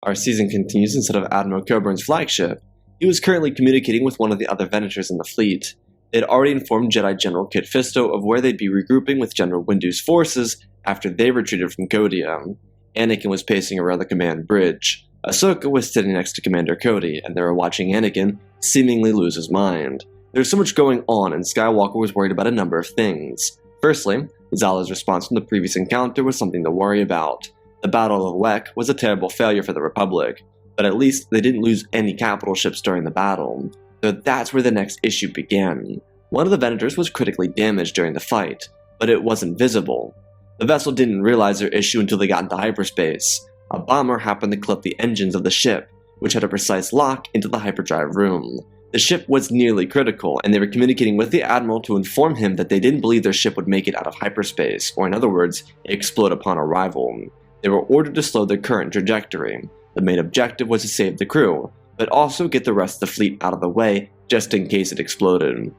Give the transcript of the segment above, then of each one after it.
Our season continues instead of Admiral Coburn's flagship. He was currently communicating with one of the other Venators in the fleet. They had already informed Jedi General Kit Fisto of where they'd be regrouping with General Windu's forces after they retreated from Kodia. Anakin was pacing around the command bridge. Ahsoka was sitting next to Commander Cody, and they were watching Anakin seemingly lose his mind. There was so much going on, and Skywalker was worried about a number of things. Firstly, Zala's response from the previous encounter was something to worry about. The Battle of Wek was a terrible failure for the Republic, but at least they didn't lose any capital ships during the battle. So that's where the next issue began. One of the Venators was critically damaged during the fight, but it wasn't visible. The vessel didn't realize their issue until they got into hyperspace. A bomber happened to clip the engines of the ship, which had a precise lock into the hyperdrive room. The ship was nearly critical, and they were communicating with the Admiral to inform him that they didn't believe their ship would make it out of hyperspace, or in other words, explode upon arrival. They were ordered to slow their current trajectory. The main objective was to save the crew, but also get the rest of the fleet out of the way, just in case it exploded.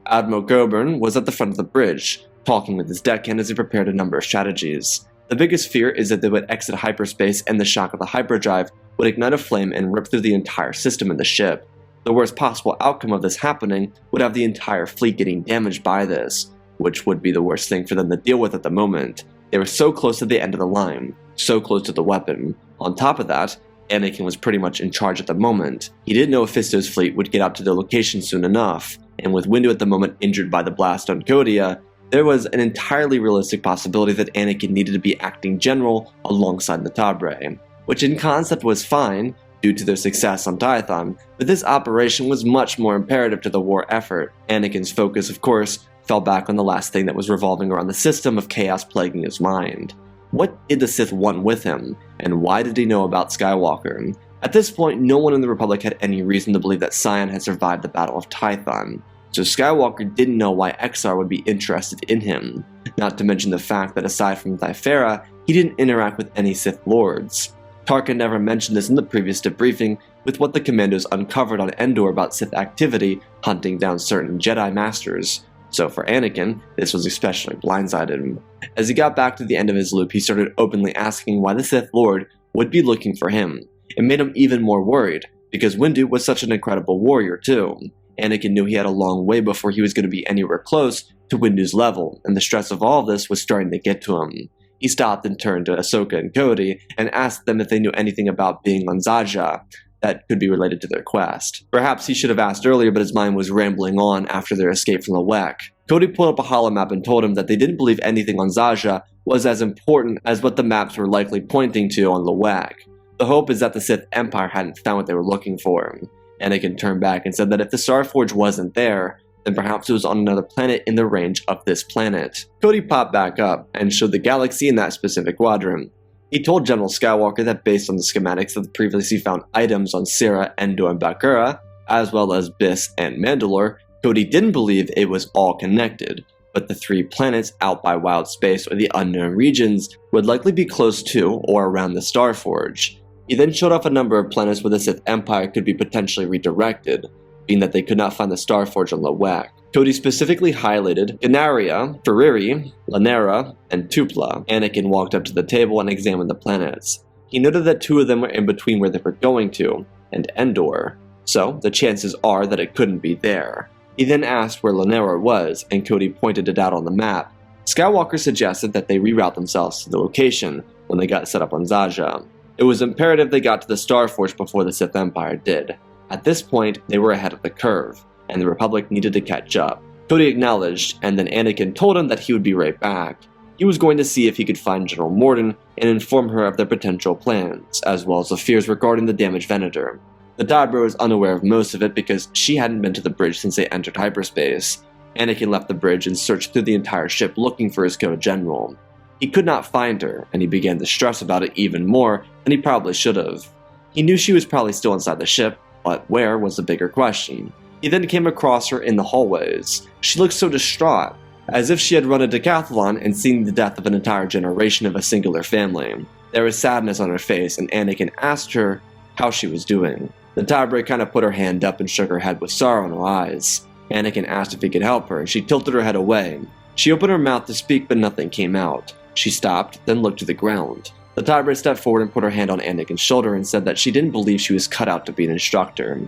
Admiral Coburn was at the front of the bridge, talking with his deckhand as he prepared a number of strategies. The biggest fear is that they would exit hyperspace and the shock of the hyperdrive would ignite a flame and rip through the entire system in the ship. The worst possible outcome of this happening would have the entire fleet getting damaged by this, which would be the worst thing for them to deal with at the moment. They were so close to the end of the line, so close to the weapon. On top of that, Anakin was pretty much in charge at the moment. He didn't know if Fisto's fleet would get out to their location soon enough, and with Windu at the moment injured by the blast on Kodia, there was an entirely realistic possibility that Anakin needed to be acting general alongside Natabre, which in concept was fine due to their success on Tython, but this operation was much more imperative to the war effort. Anakin's focus, of course, fell back on the last thing that was revolving around the system of chaos plaguing his mind. What did the Sith want with him, and why did he know about Skywalker? At this point, no one in the Republic had any reason to believe that Sion had survived the Battle of Tython, so Skywalker didn't know why Exar would be interested in him, not to mention the fact that aside from Thyfera, he didn't interact with any Sith Lords. Tarkin never mentioned this in the previous debriefing with what the Commandos uncovered on Endor about Sith activity hunting down certain Jedi Masters, so for Anakin, this was especially blindsided. As he got back to the end of his loop, he started openly asking why the Sith Lord would be looking for him. It made him even more worried, because Windu was such an incredible warrior too. Anakin knew he had a long way before he was going to be anywhere close to Windu's level, and the stress of all of this was starting to get to him. He stopped and turned to Ahsoka and Cody and asked them if they knew anything about being on Zaja that could be related to their quest. Perhaps he should have asked earlier, but his mind was rambling on after their escape from the Wek. Cody pulled up a holomap and told him that they didn't believe anything on Zaja was as important as what the maps were likely pointing to on the Wek. The hope is that the Sith Empire hadn't found what they were looking for. Anakin turned back and said that if the Starforge wasn't there, then perhaps it was on another planet in the range of this planet. Cody popped back up and showed the galaxy in that specific quadrant. He told General Skywalker that based on the schematics of the previously found items on Syrah, Endor, and Bakura, as well as Biss and Mandalore, Cody didn't believe it was all connected, but the three planets out by Wild Space or the unknown regions would likely be close to or around the Starforge. He then showed off a number of planets where the Sith Empire could be potentially redirected, being that they could not find the Starforge on the Wek. Cody specifically highlighted Ganaria, Ferriri, Lanera, and Tupla. Anakin walked up to the table and examined the planets. He noted that two of them were in between where they were going to, and Endor, so the chances are that it couldn't be there. He then asked where Lanera was, and Cody pointed it out on the map. Skywalker suggested that they reroute themselves to the location when they got set up on Zaja. It was imperative they got to the Starforge before the Sith Empire did. At this point, they were ahead of the curve, and the Republic needed to catch up. Cody acknowledged, and then Anakin told him that he would be right back. He was going to see if he could find General Morden and inform her of their potential plans, as well as the fears regarding the damaged Venator. Natabre was unaware of most of it because she hadn't been to the bridge since they entered hyperspace. Anakin left the bridge and searched through the entire ship looking for his co-general. He could not find her, and he began to stress about it even more than he probably should have. He knew she was probably still inside the ship, but where was the bigger question. He then came across her in the hallways. She looked so distraught, as if she had run a decathlon and seen the death of an entire generation of a singular family. There was sadness on her face, and Anakin asked her how she was doing. Natabre kind of put her hand up and shook her head with sorrow in her eyes. Anakin asked if he could help her, and she tilted her head away. She opened her mouth to speak, but nothing came out. She stopped, then looked to the ground. Natabre stepped forward and put her hand on Anakin's shoulder and said that she didn't believe she was cut out to be an instructor.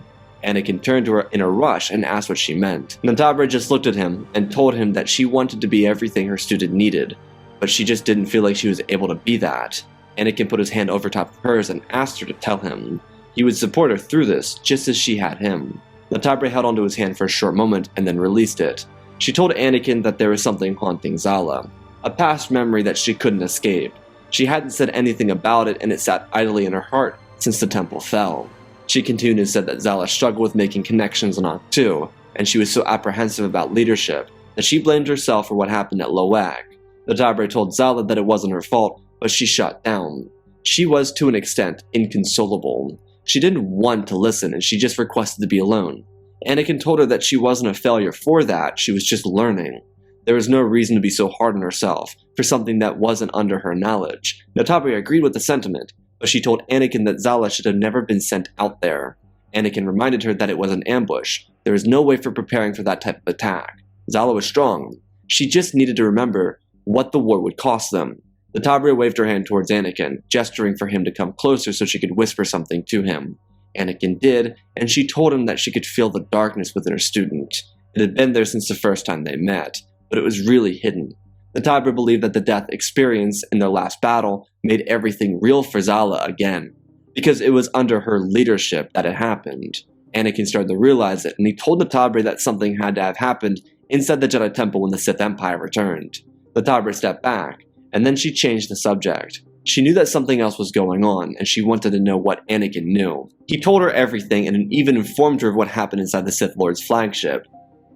Anakin turned to her in a rush and asked what she meant. Natabre just looked at him and told him that she wanted to be everything her student needed, but she just didn't feel like she was able to be that. Anakin put his hand over top of hers and asked her to tell him. He would support her through this, just as she had him. Natabre held onto his hand for a short moment and then released it. She told Anakin that there was something haunting Zala, a past memory that she couldn't escape. She hadn't said anything about it, and it sat idly in her heart since the temple fell. She continued and said that Zala struggled with making connections on Ahch-To, and she was so apprehensive about leadership that she blamed herself for what happened at Loak. Natabre told Zala that it wasn't her fault, but she shut down. She was, to an extent, inconsolable. She didn't want to listen, and she just requested to be alone. Anakin told her that she wasn't a failure for that, she was just learning. There was no reason to be so hard on herself for something that wasn't under her knowledge. Natabre agreed with the sentiment, but she told Anakin that Zala should have never been sent out there. Anakin reminded her that it was an ambush. There was no way for preparing for that type of attack. Zala was strong. She just needed to remember what the war would cost them. Natabre waved her hand towards Anakin, gesturing for him to come closer so she could whisper something to him. Anakin did, and she told him that she could feel the darkness within her student. It had been there since the first time they met, but it was really hidden. Natabre believed that the death experience in their last battle made everything real for Zala again, because it was under her leadership that it happened. Anakin started to realize it, and he told Natabre that something had to have happened inside the Jedi Temple when the Sith Empire returned. Natabre stepped back, and then she changed the subject. She knew that something else was going on, and she wanted to know what Anakin knew. He told her everything and even informed her of what happened inside the Sith Lord's flagship.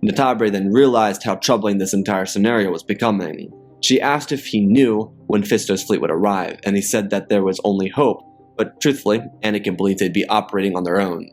Natabre then realized how troubling this entire scenario was becoming. She asked if he knew when Fisto's fleet would arrive, and he said that there was only hope, but truthfully, Anakin believed they'd be operating on their own.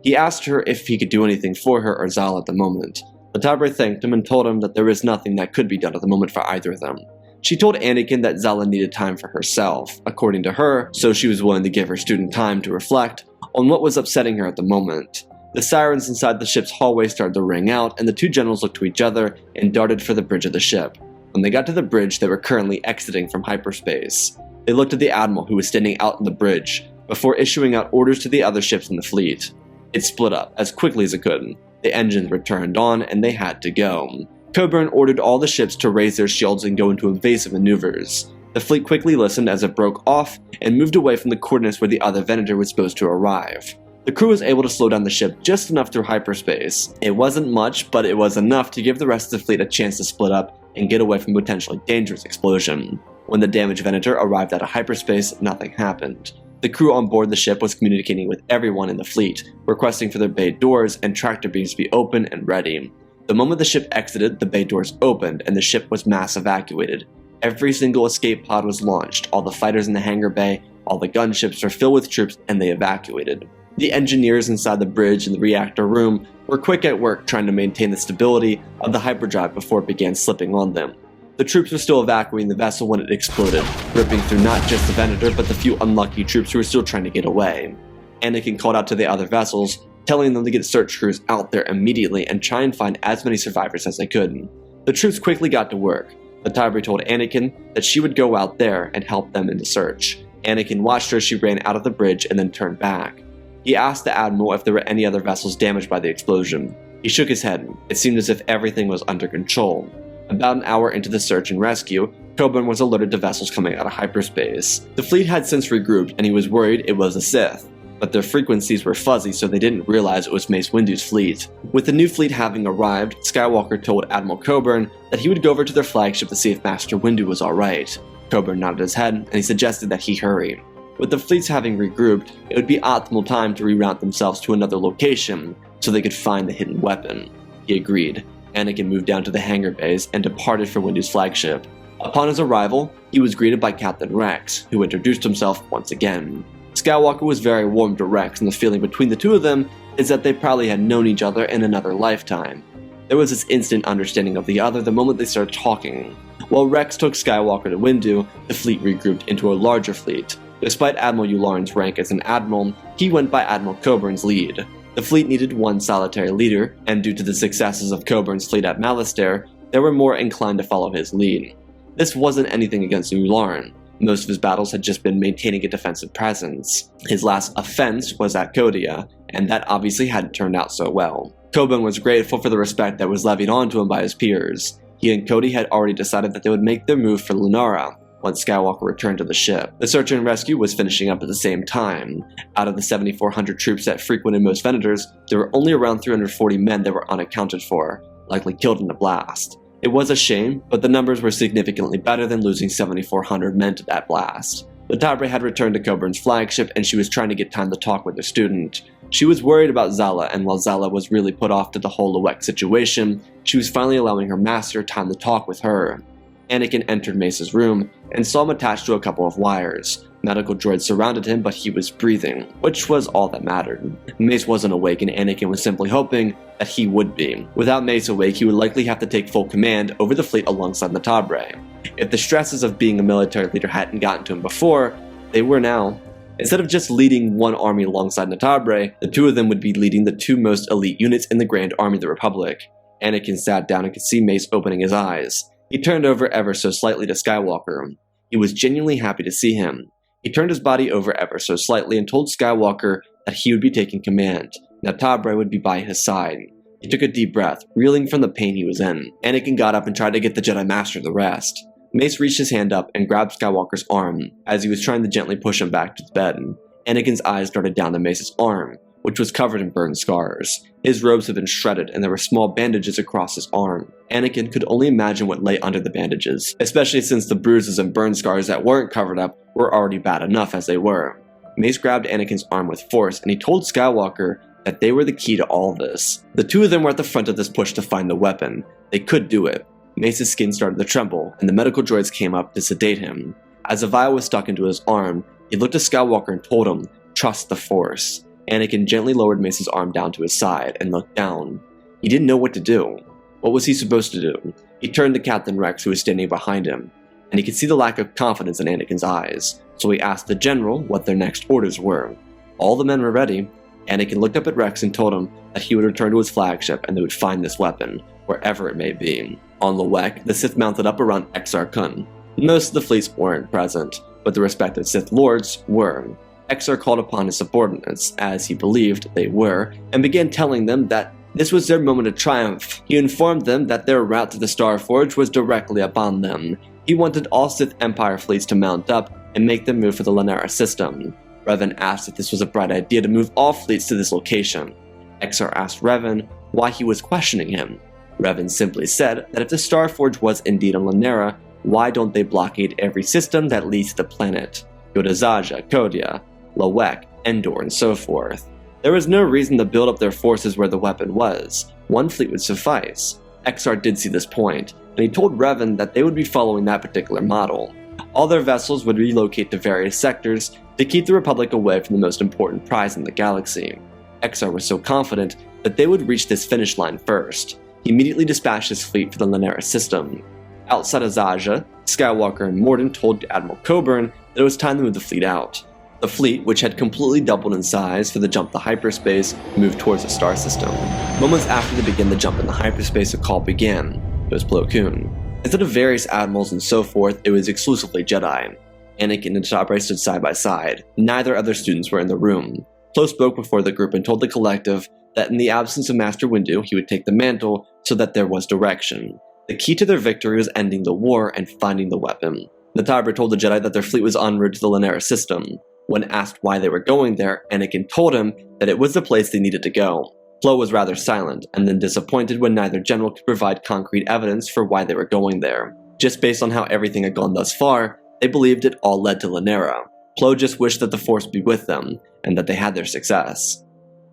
He asked her if he could do anything for her or Zala at the moment. Natabre thanked him and told him that there was nothing that could be done at the moment for either of them. She told Anakin that Zala needed time for herself, according to her, so she was willing to give her student time to reflect on what was upsetting her at the moment. The sirens inside the ship's hallway started to ring out, and the two generals looked to each other and darted for the bridge of the ship. When they got to the bridge, they were currently exiting from hyperspace. They looked at the admiral who was standing out on the bridge, before issuing out orders to the other ships in the fleet. It split up as quickly as it could. The engines were turned on, and they had to go. Coburn ordered all the ships to raise their shields and go into evasive maneuvers. The fleet quickly listened as it broke off and moved away from the coordinates where the other Venator was supposed to arrive. The crew was able to slow down the ship just enough through hyperspace. It wasn't much, but it was enough to give the rest of the fleet a chance to split up and get away from a potentially dangerous explosion. When the damaged Venator arrived out of hyperspace, nothing happened. The crew on board the ship was communicating with everyone in the fleet, requesting for their bay doors and tractor beams to be open and ready. The moment the ship exited, the bay doors opened and the ship was mass evacuated. Every single escape pod was launched, all the fighters in the hangar bay, all the gunships were filled with troops, and they evacuated. The engineers inside the bridge and the reactor room were quick at work trying to maintain the stability of the hyperdrive before it began slipping on them. The troops were still evacuating the vessel when it exploded, ripping through not just the Venator but the few unlucky troops who were still trying to get away. Anakin called out to the other vessels, telling them to get search crews out there immediately and try and find as many survivors as they could. The troops quickly got to work. Natabre told Anakin that she would go out there and help them in the search. Anakin watched her as she ran out of the bridge and then turned back. He asked the admiral if there were any other vessels damaged by the explosion. He shook his head. It seemed as if everything was under control. About an hour into the search and rescue, Coburn was alerted to vessels coming out of hyperspace. The fleet had since regrouped, and he was worried it was a Sith, but their frequencies were fuzzy, so they didn't realize it was Mace Windu's fleet. With the new fleet having arrived, Skywalker told Admiral Coburn that he would go over to their flagship to see if Master Windu was alright. Coburn nodded his head, and he suggested that he hurry. With the fleets having regrouped, it would be optimal time to reroute themselves to another location so they could find the hidden weapon. He agreed. Anakin moved down to the hangar bays and departed for Windu's flagship. Upon his arrival, he was greeted by Captain Rex, who introduced himself once again. Skywalker was very warm to Rex, and the feeling between the two of them is that they probably had known each other in another lifetime. There was this instant understanding of the other the moment they started talking. While Rex took Skywalker to Windu, the fleet regrouped into a larger fleet. Despite Admiral Yularen's rank as an admiral, he went by Admiral Coburn's lead. The fleet needed one solitary leader, and due to the successes of Coburn's fleet at Malastare, they were more inclined to follow his lead. This wasn't anything against Yularen. Most of his battles had just been maintaining a defensive presence. His last offense was at Kodia, and that obviously hadn't turned out so well. Coburn was grateful for the respect that was levied onto him by his peers. He and Cody had already decided that they would make their move for Lunara once Skywalker returned to the ship. The search and rescue was finishing up at the same time. Out of the 7,400 troops that frequented most Venators, there were only around 340 men that were unaccounted for, likely killed in the blast. It was a shame, but the numbers were significantly better than losing 7,400 men to that blast. Natabre had returned to Coburn's flagship, and she was trying to get time to talk with her student. She was worried about Zala, and while Zala was really put off to the whole Luwak situation, she was finally allowing her master time to talk with her. Anakin entered Mace's room and saw him attached to a couple of wires. Medical droids surrounded him, but he was breathing, which was all that mattered. Mace wasn't awake, and Anakin was simply hoping that he would be. Without Mace awake, he would likely have to take full command over the fleet alongside Natabre. If the stresses of being a military leader hadn't gotten to him before, they were now. Instead of just leading one army alongside Natabre, the two of them would be leading the two most elite units in the Grand Army of the Republic. Anakin sat down and could see Mace opening his eyes. He turned over ever so slightly to Skywalker. He was genuinely happy to see him. He turned his body over ever so slightly and told Skywalker that he would be taking command. Natabre would be by his side. He took a deep breath, reeling from the pain he was in. Anakin got up and tried to get the Jedi Master to rest. Mace reached his hand up and grabbed Skywalker's arm as he was trying to gently push him back to the bed. Anakin's eyes darted down to Mace's arm, which was covered in burned scars. His robes had been shredded and there were small bandages across his arm. Anakin could only imagine what lay under the bandages, especially since the bruises and burn scars that weren't covered up were already bad enough as they were. Mace grabbed Anakin's arm with force and he told Skywalker that they were the key to all this. The two of them were at the front of this push to find the weapon. They could do it. Mace's skin started to tremble, and the medical droids came up to sedate him. As a vial was stuck into his arm, he looked at Skywalker and told him, "Trust the Force." Anakin gently lowered Mace's arm down to his side and looked down. He didn't know what to do. What was he supposed to do? He turned to Captain Rex, who was standing behind him, and he could see the lack of confidence in Anakin's eyes, so he asked the general what their next orders were. All the men were ready. Anakin looked up at Rex and told him that he would return to his flagship and they would find this weapon, wherever it may be. On Luwak, the Sith mounted up around Exar Kun. Most of the fleets weren't present, but the respected Sith lords were. Exar called upon his subordinates, as he believed they were, and began telling them that this was their moment of triumph. He informed them that their route to the Star Forge was directly upon them. He wanted all Sith Empire fleets to mount up and make them move for the Lunara system. Revan asked if this was a bright idea to move all fleets to this location. Exar asked Revan why he was questioning him. Revan simply said that if the Star Forge was indeed on Lunara, why don't they blockade every system that leads to the planet? Go to Zaja, Kodia, Luwak, Endor, and so forth. There was no reason to build up their forces where the weapon was. One fleet would suffice. Exar did see this point, and he told Revan that they would be following that particular model. All their vessels would relocate to various sectors to keep the Republic away from the most important prize in the galaxy. Exar was so confident that they would reach this finish line first. He immediately dispatched his fleet for the Lunara system. Outside of Zaja, Skywalker and Morden told Admiral Coburn that it was time to move the fleet out. The fleet, which had completely doubled in size for the jump to hyperspace, moved towards the star system. Moments after they began the jump into hyperspace, a call began. It was Plo Koon. Instead of various admirals and so forth, it was exclusively Jedi. Anakin and Natabre stood side by side. Neither other students were in the room. Plo spoke before the group and told the collective that in the absence of Master Windu, he would take the mantle so that there was direction. The key to their victory was ending the war and finding the weapon. Natabre told the Jedi that their fleet was en route to the Lunara system. When asked why they were going there, Anakin told him that it was the place they needed to go. Plo was rather silent, and then disappointed when neither general could provide concrete evidence for why they were going there. Just based on how everything had gone thus far, they believed it all led to Lunara. Plo just wished that the Force be with them, and that they had their success.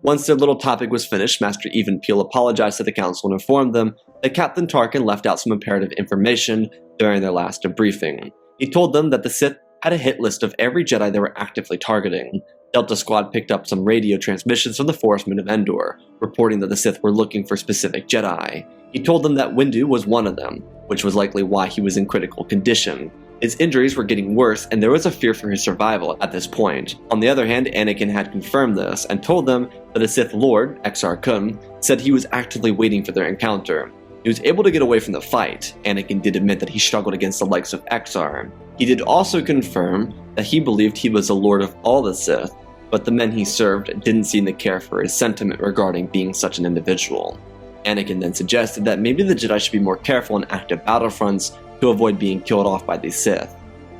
Once their little topic was finished, Master Even Peel apologized to the Council and informed them that Captain Tarkin left out some imperative information during their last debriefing. He told them that the Sith had a hit list of every Jedi they were actively targeting. Delta Squad picked up some radio transmissions from the Forestmen of Endor, reporting that the Sith were looking for specific Jedi. He told them that Windu was one of them, which was likely why he was in critical condition. His injuries were getting worse, and there was a fear for his survival at this point. On the other hand, Anakin had confirmed this, and told them that a Sith Lord, Exar Kun, said he was actively waiting for their encounter. He was able to get away from the fight. Anakin did admit that he struggled against the likes of Exar. He did also confirm that he believed he was the Lord of all the Sith, but the men he served didn't seem to care for his sentiment regarding being such an individual. Anakin then suggested that maybe the Jedi should be more careful on active battlefronts to avoid being killed off by the Sith.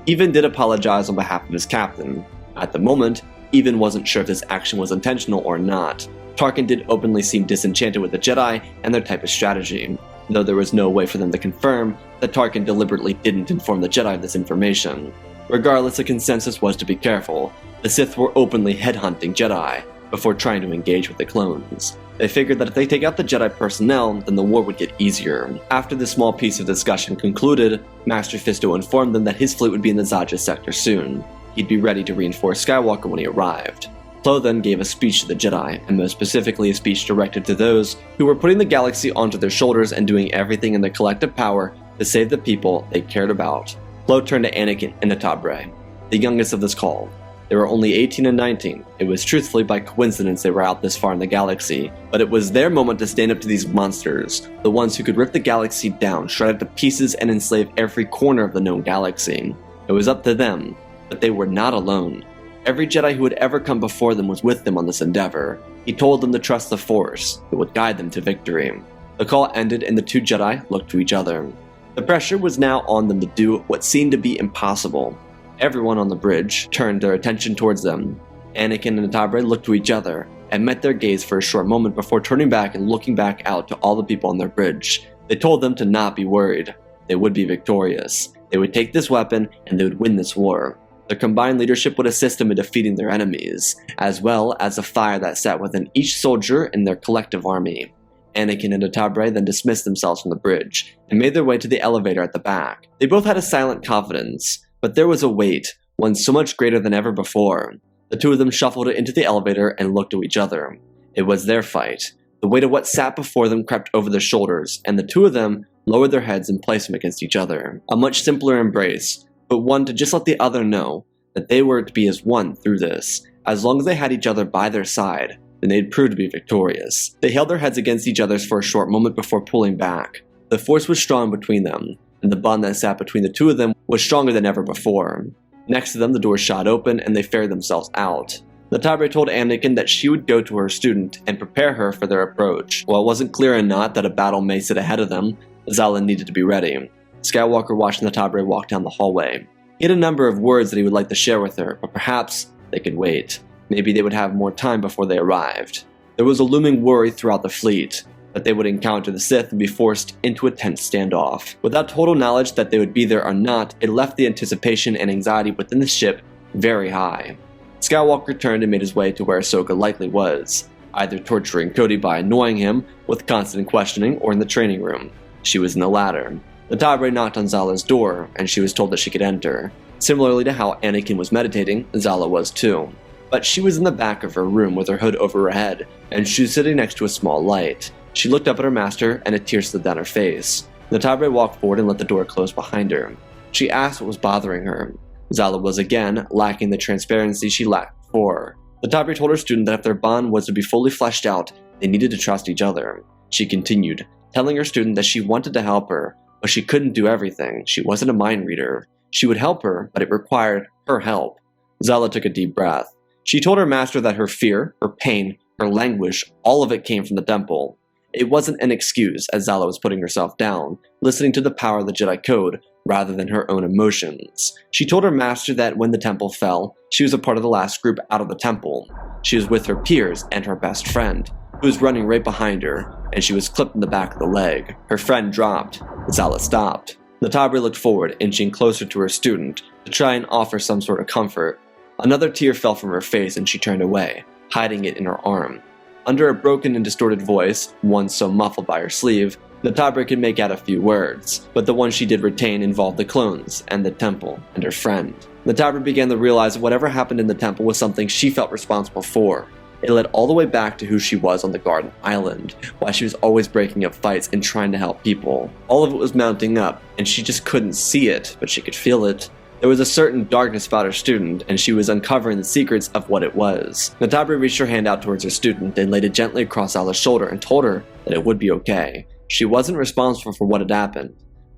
He even did apologize on behalf of his captain. At the moment, he even wasn't sure if this action was intentional or not. Tarkin did openly seem disenchanted with the Jedi and their type of strategy, though there was no way for them to confirm that Tarkin deliberately didn't inform the Jedi of this information. Regardless, the consensus was to be careful. The Sith were openly headhunting Jedi before trying to engage with the clones. They figured that if they take out the Jedi personnel, then the war would get easier. After this small piece of discussion concluded, Master Fisto informed them that his fleet would be in the Zaja sector soon. He'd be ready to reinforce Skywalker when he arrived. Plo then gave a speech to the Jedi, and most specifically a speech directed to those who were putting the galaxy onto their shoulders and doing everything in their collective power to save the people they cared about. Plo turned to Anakin and Natabre, the youngest of this call. They were only 18 and 19. It was truthfully by coincidence they were out this far in the galaxy, but it was their moment to stand up to these monsters, the ones who could rip the galaxy down, shred it to pieces, and enslave every corner of the known galaxy. It was up to them, but they were not alone. Every Jedi who had ever come before them was with them on this endeavor. He told them to trust the Force. It would guide them to victory. The call ended and the two Jedi looked to each other. The pressure was now on them to do what seemed to be impossible. Everyone on the bridge turned their attention towards them. Anakin and Natabre looked to each other and met their gaze for a short moment before turning back and looking back out to all the people on their bridge. They told them to not be worried. They would be victorious. They would take this weapon and they would win this war. Their combined leadership would assist them in defeating their enemies, as well as the fire that sat within each soldier in their collective army. Anakin and Natabre then dismissed themselves from the bridge and made their way to the elevator at the back. They both had a silent confidence, but there was a weight, one so much greater than ever before. The two of them shuffled into the elevator and looked to each other. It was their fight. The weight of what sat before them crept over their shoulders, and the two of them lowered their heads and placed them against each other. A much simpler embrace, but one to just let the other know that they were to be as one through this. As long as they had each other by their side, then they'd prove to be victorious. They held their heads against each other's for a short moment before pulling back. The force was strong between them, and the bond that sat between the two of them was stronger than ever before. Next to them, the door shot open and they ferried themselves out. Natabre told Anakin that she would go to her student and prepare her for their approach. While it wasn't clear or not that a battle may sit ahead of them, Zala needed to be ready. Skywalker watched Natabre walk down the hallway. He had a number of words that he would like to share with her, but perhaps they could wait. Maybe they would have more time before they arrived. There was a looming worry throughout the fleet that they would encounter the Sith and be forced into a tense standoff. Without total knowledge that they would be there or not, it left the anticipation and anxiety within the ship very high. Skywalker turned and made his way to where Ahsoka likely was, either torturing Cody by annoying him with constant questioning or in the training room. She was in the latter. Natabre knocked on Zala's door, and she was told that she could enter. Similarly to how Anakin was meditating, Zala was too. But she was in the back of her room with her hood over her head, and she was sitting next to a small light. She looked up at her master, and a tear slid down her face. Natabre walked forward and let the door close behind her. She asked what was bothering her. Zala was again lacking the transparency she lacked before. Natabre told her student that if their bond was to be fully fleshed out, they needed to trust each other. She continued, telling her student that she wanted to help her, but she couldn't do everything. She wasn't a mind reader. She would help her, but it required her help. Zala took a deep breath. She told her master that her fear, her pain, her languish, all of it came from the temple. It wasn't an excuse, as Zala was putting herself down, listening to the power of the Jedi Code, rather than her own emotions. She told her master that when the temple fell, she was a part of the last group out of the temple. She was with her peers and her best friend, who was running right behind her, and she was clipped in the back of the leg. Her friend dropped. Zala stopped. Natabre looked forward, inching closer to her student, to try and offer some sort of comfort. Another tear fell from her face and she turned away, hiding it in her arm. Under a broken and distorted voice, one so muffled by her sleeve, Natabre could make out a few words, but the ones she did retain involved the clones, and the temple, and her friend. Natabre began to realize that whatever happened in the temple was something she felt responsible for. It led all the way back to who she was on the Garden Island, why she was always breaking up fights and trying to help people. All of it was mounting up, and she just couldn't see it, but she could feel it. There was a certain darkness about her student, and she was uncovering the secrets of what it was. Natabre reached her hand out towards her student and laid it gently across Zala's shoulder and told her that it would be okay. She wasn't responsible for what had happened.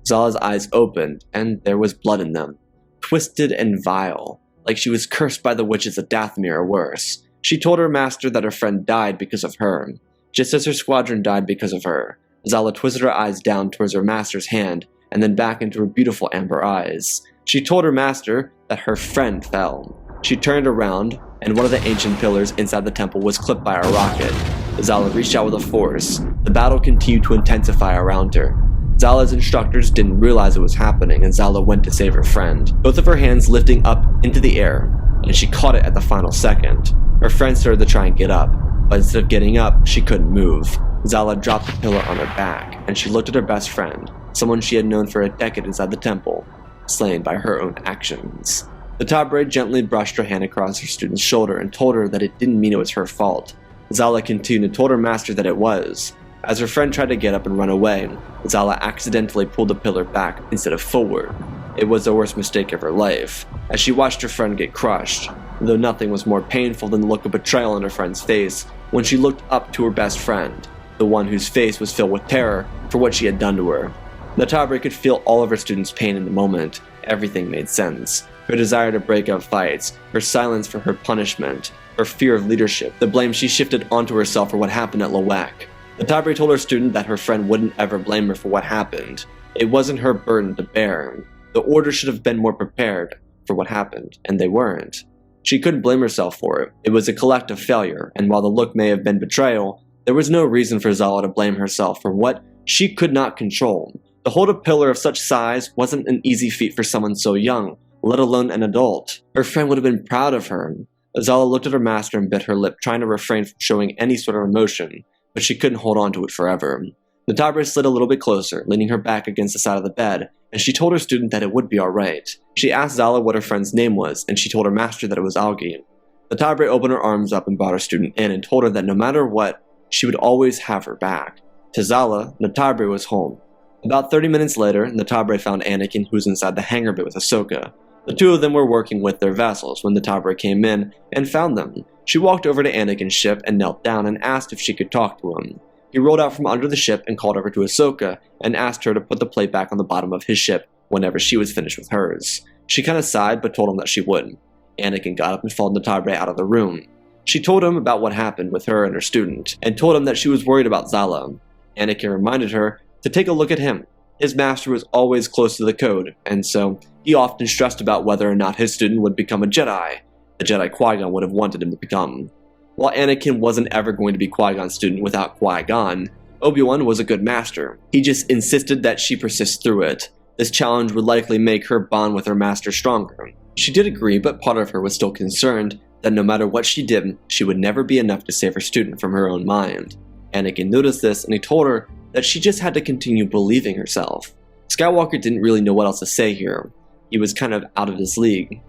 Zala's eyes opened, and there was blood in them. Twisted and vile, like she was cursed by the witches of Dathomir or worse. She told her master that her friend died because of her, just as her squadron died because of her. Zala twisted her eyes down towards her master's hand, and then back into her beautiful amber eyes. She told her master that her friend fell. She turned around, and one of the ancient pillars inside the temple was clipped by a rocket. Zala reached out with a force. The battle continued to intensify around her. Zala's instructors didn't realize it was happening, and Zala went to save her friend, both of her hands lifting up into the air, and she caught it at the final second. Her friend started to try and get up, but instead of getting up, she couldn't move. Zala dropped the pillar on her back, and she looked at her best friend, someone she had known for a decade inside the temple, slain by her own actions. Natabre gently brushed her hand across her student's shoulder and told her that it didn't mean it was her fault. Zala continued and told her master that it was. As her friend tried to get up and run away, Zala accidentally pulled the pillar back instead of forward. It was the worst mistake of her life, as she watched her friend get crushed, though nothing was more painful than the look of betrayal on her friend's face when she looked up to her best friend, the one whose face was filled with terror for what she had done to her. Natabre could feel all of her students' pain in the moment. Everything made sense. Her desire to break up fights, her silence for her punishment, her fear of leadership, the blame she shifted onto herself for what happened at Lowak. Natabre told her student that her friend wouldn't ever blame her for what happened. It wasn't her burden to bear. The order should have been more prepared for what happened, and they weren't. She couldn't blame herself for it. It was a collective failure, and while the look may have been betrayal, there was no reason for Zala to blame herself for what she could not control. To hold a pillar of such size wasn't an easy feat for someone so young, let alone an adult. Her friend would have been proud of her. Zala looked at her master and bit her lip, trying to refrain from showing any sort of emotion, but she couldn't hold on to it forever. Natabre slid a little bit closer, leaning her back against the side of the bed, and she told her student that it would be alright. She asked Zala what her friend's name was, and she told her master that it was Algi. Natabre opened her arms up and brought her student in and told her that no matter what, she would always have her back. To Zala, Natabre was home. About 30 minutes later, Natabre found Anakin, who was inside the hangar bay with Ahsoka. The two of them were working with their vessels when Natabre came in and found them. She walked over to Anakin's ship and knelt down and asked if she could talk to him. He rolled out from under the ship and called over to Ahsoka and asked her to put the plate back on the bottom of his ship whenever she was finished with hers. She kind of sighed but told him that she wouldn't. Anakin got up and followed Natabre out of the room. She told him about what happened with her and her student, and told him that she was worried about Zala. Anakin reminded her to take a look at him. His master was always close to the code, and so he often stressed about whether or not his student would become a Jedi, the Jedi Qui-Gon would have wanted him to become. While Anakin wasn't ever going to be Qui-Gon's student without Qui-Gon, Obi-Wan was a good master. He just insisted that she persist through it. This challenge would likely make her bond with her master stronger. She did agree, but part of her was still concerned that no matter what she did, she would never be enough to save her student from her own mind. Anakin noticed this, and he told her that she just had to continue believing herself. Skywalker didn't really know what else to say here. He was kind of out of his league.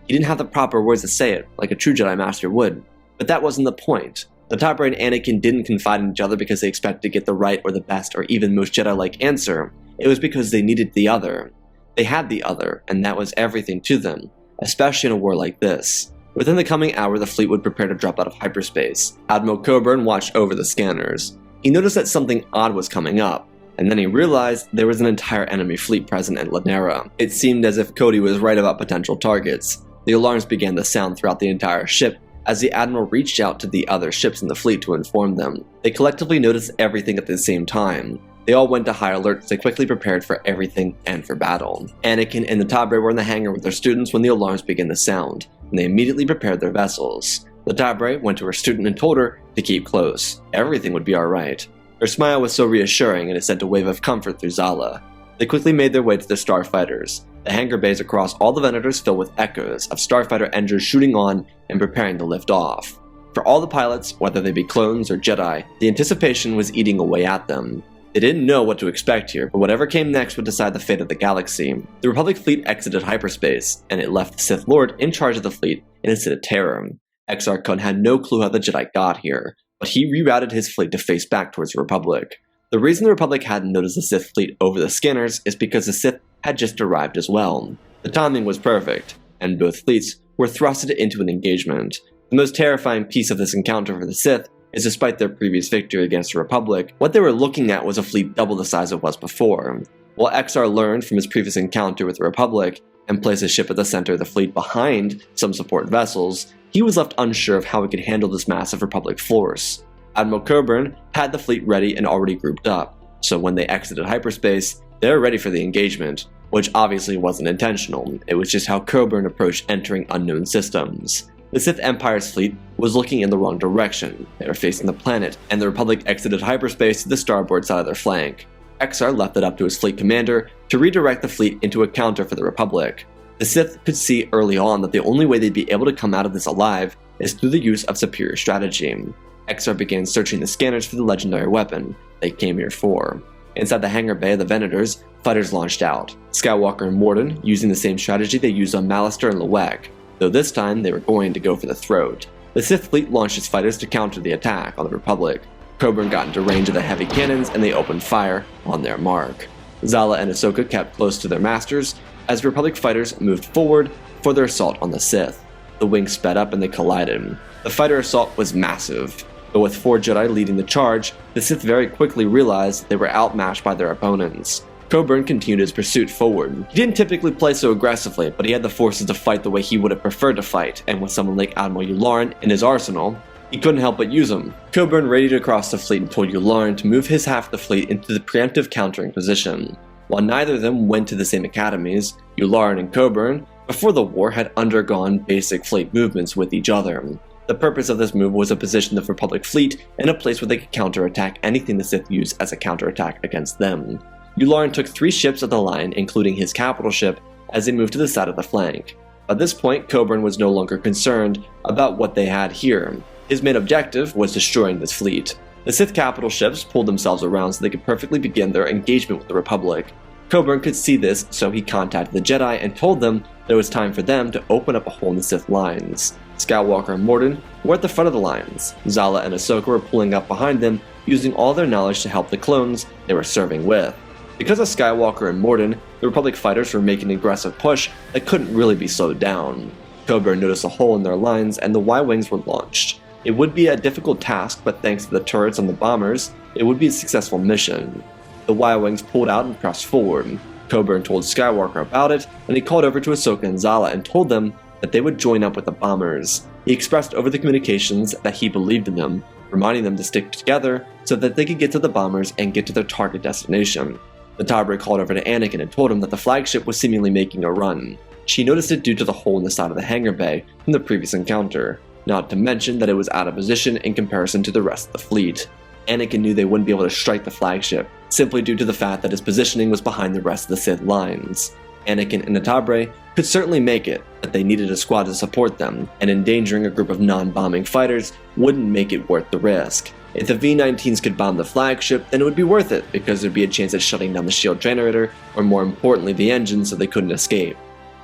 He didn't have the proper words to say it, like a true Jedi Master would. But that wasn't the point. Natabre and Anakin didn't confide in each other because they expected to get the right or the best or even most Jedi-like answer. It was because they needed the other. They had the other, and that was everything to them, especially in a war like this. Within the coming hour, the fleet would prepare to drop out of hyperspace. Admiral Coburn watched over the scanners. He noticed that something odd was coming up, and then he realized there was an entire enemy fleet present at Lanera. It seemed as if Cody was right about potential targets. The alarms began to sound throughout the entire ship as the Admiral reached out to the other ships in the fleet to inform them. They collectively noticed everything at the same time. They all went to high alert as they quickly prepared for everything and for battle. Anakin and Natabre were in the hangar with their students when the alarms began to sound, and they immediately prepared their vessels. Natabre went to her student and told her to keep close. Everything would be alright. Her smile was so reassuring and it sent a wave of comfort through Zala. They quickly made their way to the starfighters. The hangar bays across all the Venators filled with echoes of starfighter engines shooting on and preparing to lift off. For all the pilots, whether they be clones or Jedi, the anticipation was eating away at them. They didn't know what to expect here, but whatever came next would decide the fate of the galaxy. The Republic fleet exited hyperspace, and it left the Sith Lord in charge of the fleet in a state of terror. Exar Kun had no clue how the Jedi got here, but he rerouted his fleet to face back towards the Republic. The reason the Republic hadn't noticed the Sith fleet over the scanners is because the Sith had just arrived as well. The timing was perfect, and both fleets were thrusted into an engagement. The most terrifying piece of this encounter for the Sith is despite their previous victory against the Republic, what they were looking at was a fleet double the size it was before. While XR learned from his previous encounter with the Republic and placed his ship at the center of the fleet behind some support vessels, he was left unsure of how he could handle this massive Republic force. Admiral Coburn had the fleet ready and already grouped up, so when they exited hyperspace, they were ready for the engagement, which obviously wasn't intentional. It was just how Coburn approached entering unknown systems. The Sith Empire's fleet was looking in the wrong direction. They were facing the planet, and the Republic exited hyperspace to the starboard side of their flank. XR left it up to his fleet commander to redirect the fleet into a counter for the Republic. The Sith could see early on that the only way they'd be able to come out of this alive is through the use of superior strategy. XR began searching the scanners for the legendary weapon they came here for. Inside the hangar bay of the Venators, fighters launched out. Skywalker and Morden using the same strategy they used on Mallister and Luwek, though this time they were going to go for the throat. The Sith fleet launched its fighters to counter the attack on the Republic. Coburn got into range of the heavy cannons and they opened fire on their mark. Zala and Ahsoka kept close to their masters as Republic fighters moved forward for their assault on the Sith. The wings sped up and they collided. The fighter assault was massive, but with 4 Jedi leading the charge, the Sith very quickly realized they were outmatched by their opponents. Coburn continued his pursuit forward. He didn't typically play so aggressively, but he had the forces to fight the way he would have preferred to fight, and with someone like Admiral Yularen in his arsenal, he couldn't help but use them. Coburn radied across the fleet and told Yularen to move his half of the fleet into the preemptive countering position. While neither of them went to the same academies, Yularen and Coburn, before the war, had undergone basic fleet movements with each other. The purpose of this move was to position the Republic fleet in a place where they could counterattack anything the Sith used as a counterattack against them. Yularen took 3 ships of the line, including his capital ship, as they moved to the side of the flank. By this point, Coburn was no longer concerned about what they had here. His main objective was destroying this fleet. The Sith capital ships pulled themselves around so they could perfectly begin their engagement with the Republic. Coburn could see this, so he contacted the Jedi and told them that it was time for them to open up a hole in the Sith lines. Skywalker and Morden were at the front of the lines. Zala and Ahsoka were pulling up behind them, using all their knowledge to help the clones they were serving with. Because of Skywalker and Morden, the Republic fighters were making an aggressive push that couldn't really be slowed down. Coburn noticed a hole in their lines and the Y-Wings were launched. It would be a difficult task, but thanks to the turrets on the bombers, it would be a successful mission. The Y-Wings pulled out and pressed forward. Coburn told Skywalker about it, and he called over to Ahsoka and Zala and told them that they would join up with the bombers. He expressed over the communications that he believed in them, reminding them to stick together so that they could get to the bombers and get to their target destination. Natabre called over to Anakin and told him that the flagship was seemingly making a run. She noticed it due to the hole in the side of the hangar bay from the previous encounter, not to mention that it was out of position in comparison to the rest of the fleet. Anakin knew they wouldn't be able to strike the flagship, simply due to the fact that its positioning was behind the rest of the Sith lines. Anakin and Natabre could certainly make it, but they needed a squad to support them, and endangering a group of non-bombing fighters wouldn't make it worth the risk. If the V-19s could bomb the flagship, then it would be worth it, because there'd be a chance at shutting down the shield generator, or more importantly the engine, so they couldn't escape.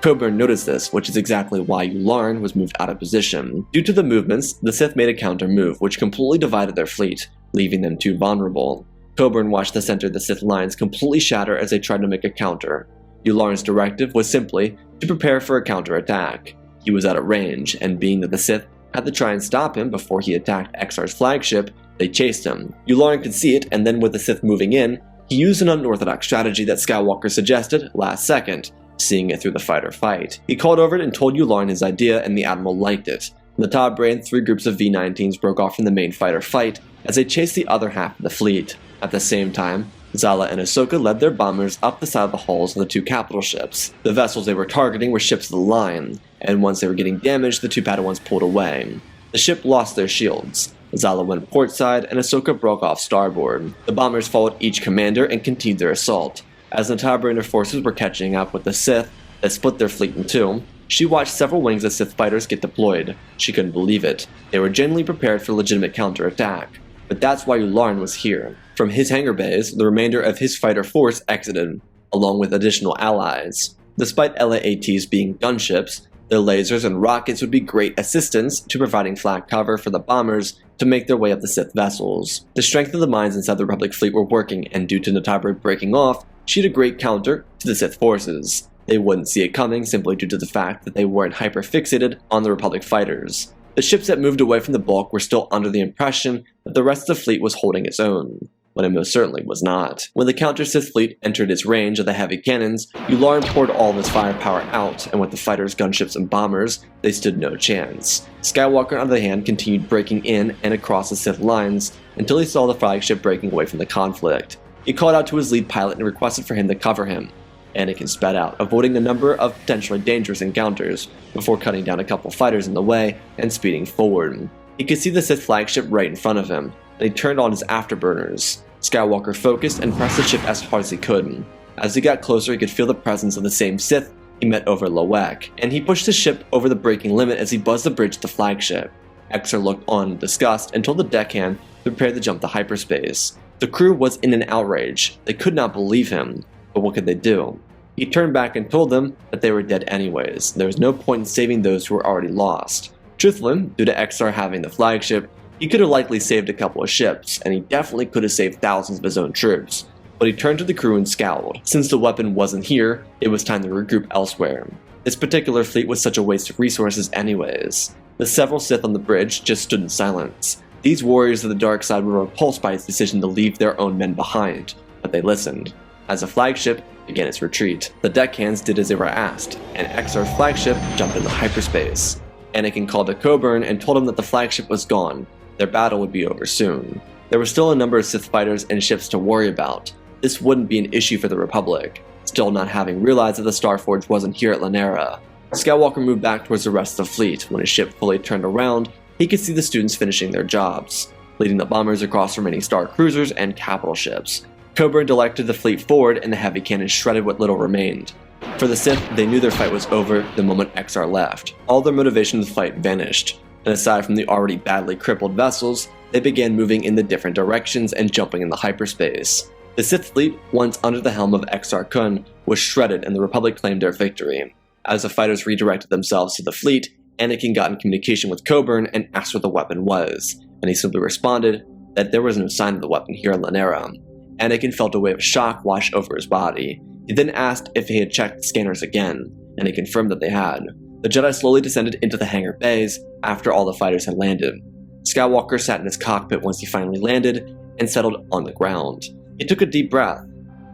Coburn noticed this, which is exactly why Yularen was moved out of position. Due to the movements, the Sith made a counter move, which completely divided their fleet, leaving them too vulnerable. Coburn watched the center of the Sith lines completely shatter as they tried to make a counter. Yularen's directive was simply to prepare for a counterattack. He was out of range, and being that the Sith had to try and stop him before he attacked XR's flagship, they chased him. Yularen could see it, and then with the Sith moving in, he used an unorthodox strategy that Skywalker suggested last second, seeing it through the fight or fight. He called over it and told Yularen his idea, and the Admiral liked it. Natabre and 3 groups of V-19s broke off from the main fight or fight as they chased the other half of the fleet. At the same time, Zala and Ahsoka led their bombers up the side of the hulls of the 2 capital ships. The vessels they were targeting were ships of the line, and once they were getting damaged, the 2 Padawans pulled away. The ship lost their shields. Zala went portside, and Ahsoka broke off starboard. The bombers followed each commander and continued their assault. As Natabre and her forces were catching up with the Sith that split their fleet in 2, she watched several wings of Sith fighters get deployed. She couldn't believe it. They were genuinely prepared for legitimate counterattack. But that's why Yularen was here. From his hangar bays, the remainder of his fighter force exited, along with additional allies. Despite LAATs being gunships, their lasers and rockets would be great assistance to providing flak cover for the bombers to make their way up the Sith vessels. The strength of the mines inside the Republic fleet were working, and due to Natabre breaking off, she had a great counter to the Sith forces. They wouldn't see it coming simply due to the fact that they weren't hyper-fixated on the Republic fighters. The ships that moved away from the bulk were still under the impression that the rest of the fleet was holding its own, when it most certainly was not. When the counter-Sith fleet entered its range of the heavy cannons, Yularen poured all of his firepower out, and with the fighters, gunships, and bombers, they stood no chance. Skywalker, on the other hand, continued breaking in and across the Sith lines until he saw the flagship breaking away from the conflict. He called out to his lead pilot and requested for him to cover him. Anakin sped out, avoiding a number of potentially dangerous encounters, before cutting down a couple fighters in the way and speeding forward. He could see the Sith flagship right in front of him, and he turned on his afterburners. Skywalker focused and pressed the ship as hard as he could. As he got closer, he could feel the presence of the same Sith he met over Lowek, and he pushed the ship over the braking limit as he buzzed the bridge to the flagship. Exar looked on in disgust and told the deckhand to prepare to jump to hyperspace. The crew was in an outrage. They could not believe him, but what could they do? He turned back and told them that they were dead anyways. There was no point in saving those who were already lost. Truthfully, due to Exar having the flagship, he could have likely saved a couple of ships, and he definitely could have saved thousands of his own troops. But he turned to the crew and scowled. Since the weapon wasn't here, it was time to regroup elsewhere. This particular fleet was such a waste of resources anyways. The several Sith on the bridge just stood in silence. These warriors of the dark side were repulsed by his decision to leave their own men behind, but they listened. As the flagship began its retreat, the deckhands did as they were asked, and Exar's flagship jumped into hyperspace. Anakin called to Coburn and told him that the flagship was gone. Their battle would be over soon. There were still a number of Sith fighters and ships to worry about. This wouldn't be an issue for the Republic, still not having realized that the Starforge wasn't here at Lanera. Skywalker moved back towards the rest of the fleet. When his ship fully turned around, he could see the students finishing their jobs, leading the bombers across remaining Star Cruisers and capital ships. Coburn directed the fleet forward and the heavy cannon shredded what little remained. For the Sith, they knew their fight was over the moment Exar left. All their motivation to the fight vanished, and aside from the already badly crippled vessels, they began moving in the different directions and jumping into hyperspace. The Sith fleet, once under the helm of Exar Kun, was shredded and the Republic claimed their victory. As the fighters redirected themselves to the fleet, Anakin got in communication with Coburn and asked what the weapon was, and he simply responded that there was no sign of the weapon here in Lanera. Anakin felt a wave of shock wash over his body. He then asked if he had checked the scanners again, and he confirmed that they had. The Jedi slowly descended into the hangar bays after all the fighters had landed. Skywalker sat in his cockpit once he finally landed and settled on the ground. He took a deep breath.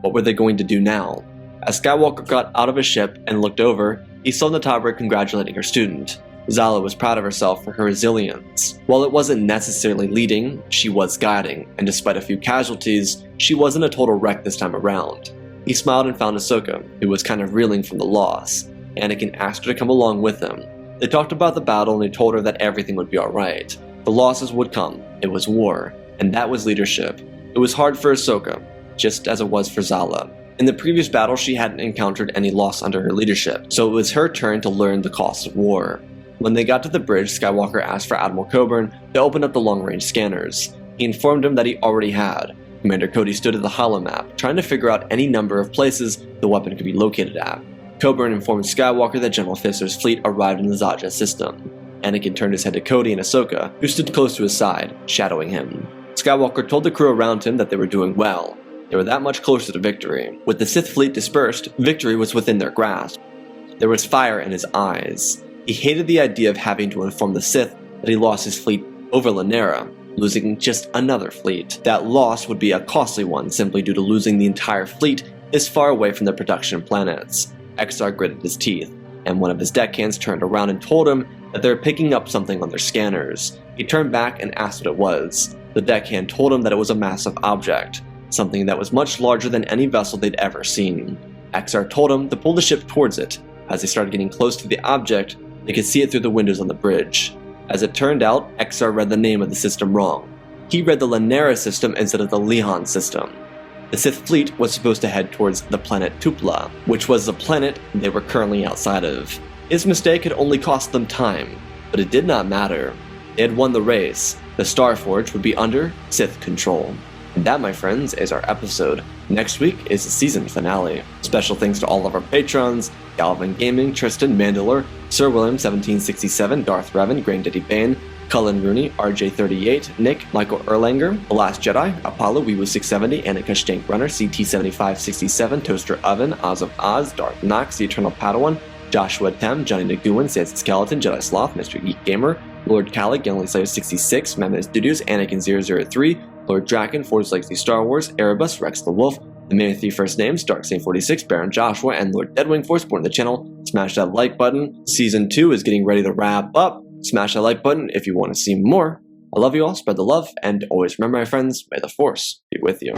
What were they going to do now? As Skywalker got out of his ship and looked over, he saw Natabre congratulating her student. Zala was proud of herself for her resilience. While it wasn't necessarily leading, she was guiding, and despite a few casualties, she wasn't a total wreck this time around. He smiled and found Ahsoka, who was kind of reeling from the loss. Anakin asked her to come along with him. They talked about the battle and he told her that everything would be alright. The losses would come, it was war, and that was leadership. It was hard for Ahsoka, just as it was for Zala. In the previous battle, she hadn't encountered any loss under her leadership, so it was her turn to learn the cost of war. When they got to the bridge, Skywalker asked for Admiral Coburn to open up the long-range scanners. He informed him that he already had. Commander Cody stood at the holomap, trying to figure out any number of places the weapon could be located at. Coburn informed Skywalker that General Fister's fleet arrived in the Zaja system. Anakin turned his head to Cody and Ahsoka, who stood close to his side, shadowing him. Skywalker told the crew around him that they were doing well. They were that much closer to victory. With the Sith fleet dispersed, victory was within their grasp. There was fire in his eyes. He hated the idea of having to inform the Sith that he lost his fleet over Lanera, losing just another fleet. That loss would be a costly one simply due to losing the entire fleet this far away from the production planets. Exar gritted his teeth, and one of his deckhands turned around and told him that they were picking up something on their scanners. He turned back and asked what it was. The deckhand told him that it was a massive object, something that was much larger than any vessel they'd ever seen. Exar told him to pull the ship towards it. As they started getting close to the object, they could see it through the windows on the bridge. As it turned out, Exar read the name of the system wrong. He read the Lanera system instead of the Lihan system. The Sith fleet was supposed to head towards the planet Tupla, which was the planet they were currently outside of. His mistake had only cost them time, but it did not matter. They had won the race. The Starforge would be under Sith control. And that, my friends, is our episode. Next week is the season finale. Special thanks to all of our patrons: Galvin Gaming, Tristan, Mandalore, Sir William 1767, Darth Revan, Granddaddy Bane, Cullen Rooney, RJ38, Nick, Michael Erlanger, The Last Jedi, Apollo, Weewoo670, Annika Stank Runner, CT7567, Toaster Oven, Oz of Oz, Darth Knox, The Eternal Padawan, Joshua Tem, Johnny Naguin, Sansa Skeleton, Jedi Sloth, Mr. Geek Gamer, Lord Calic, Youngling Slayer 66, Mammoth Studios, Anakin 003, Lord Draken, Forge Legacy Star Wars, Erebus, Rex the Wolf, the man with 3 first names, Darksaint 46, Baron Joshua, and Lord Deadwing for supporting the channel. Smash that like button. Season 2 is getting ready to wrap up. Smash that like button if you want to see more. I love you all, spread the love, and always remember, my friends, may the Force be with you.